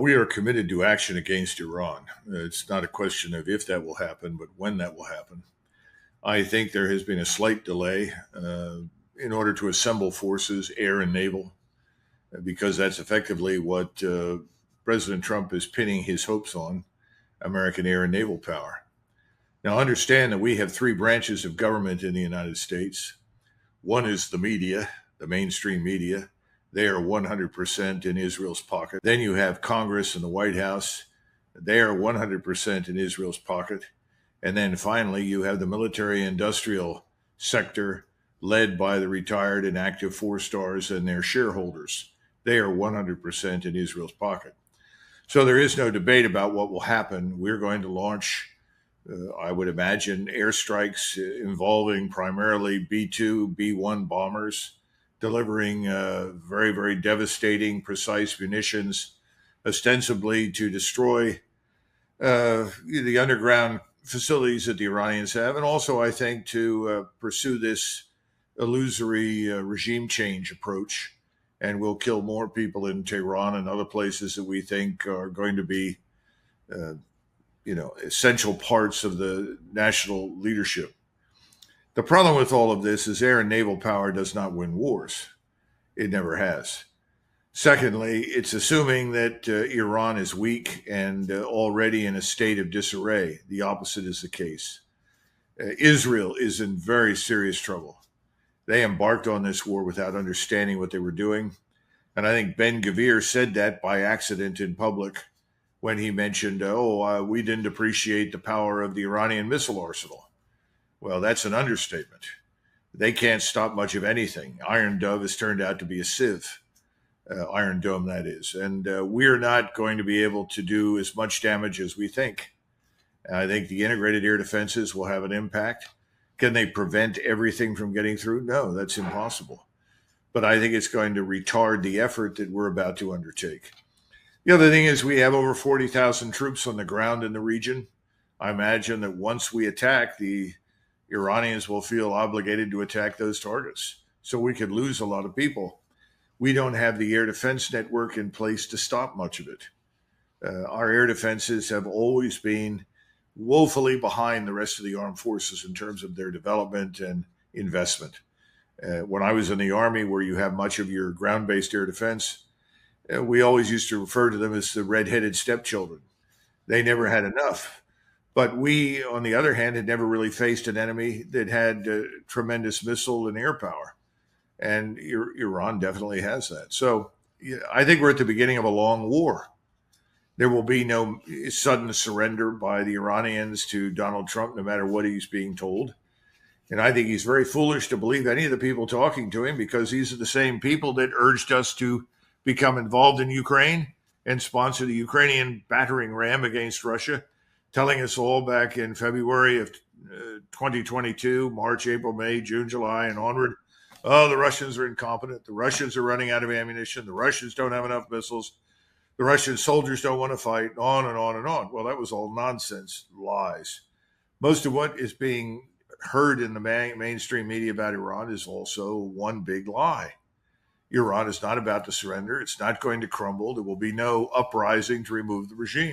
We are committed to action against Iran. It's not a question of if that will happen, but when that will happen. I think there has been a slight delay in order to assemble forces, air and naval, because that's effectively what President Trump is pinning his hopes on: American air and naval power. Now, understand that we have three branches of government in the United States. One is the media, the mainstream media. They are 100% in Israel's pocket. Then you have Congress and the White House. They are 100% in Israel's pocket. And then finally, you have the military industrial sector led by the retired and active four stars and their shareholders. They are 100% in Israel's pocket. So there is no debate about what will happen. We're going to launch, I would imagine, airstrikes involving primarily B-2, B-1 bombers, delivering very, very devastating, precise munitions, ostensibly to destroy the underground facilities that the Iranians have, and also, I think, to pursue this illusory regime change approach. And we'll kill more people in Tehran and other places that we think are going to be, essential parts of the national leadership. The problem with all of this is air and naval power does not win wars. It never has. Secondly, it's assuming that Iran is weak and already in a state of disarray. The opposite is the case. Israel is in very serious trouble. They embarked on this war without understanding what they were doing. And I think Ben-Gvir said that by accident in public when he mentioned, we didn't appreciate the power of the Iranian missile arsenal. Well, that's an understatement. They can't stop much of anything. Iron Dove has turned out to be a sieve. Iron Dome, that is. And we're not going to be able to do as much damage as we think. I think the integrated air defenses will have an impact. Can they prevent everything from getting through? No, that's impossible. But I think it's going to retard the effort that we're about to undertake. The other thing is we have over 40,000 troops on the ground in the region. I imagine that once we attack, the Iranians will feel obligated to attack those targets. So we could lose a lot of people. We don't have the air defense network in place to stop much of it. Our air defenses have always been woefully behind the rest of the armed forces in terms of their development and investment. When I was in the Army, where you have much of your ground-based air defense, we always used to refer to them as the red-headed stepchildren. They never had enough. But we, on the other hand, had never really faced an enemy that had tremendous missile and air power. And Iran definitely has that. So I think we're at the beginning of a long war. There will be no sudden surrender by the Iranians to Donald Trump, no matter what he's being told. And I think he's very foolish to believe any of the people talking to him, because these are the same people that urged us to become involved in Ukraine and sponsor the Ukrainian battering ram against Russia, telling us all back in February of 2022, March, April, May, June, July, and onward, the Russians are incompetent. The Russians are running out of ammunition. The Russians don't have enough missiles. The Russian soldiers don't want to fight, on and on and on. Well, that was all nonsense, lies. Most of what is being heard in the mainstream media about Iran is also one big lie. Iran is not about to surrender. It's not going to crumble. There will be no uprising to remove the regime.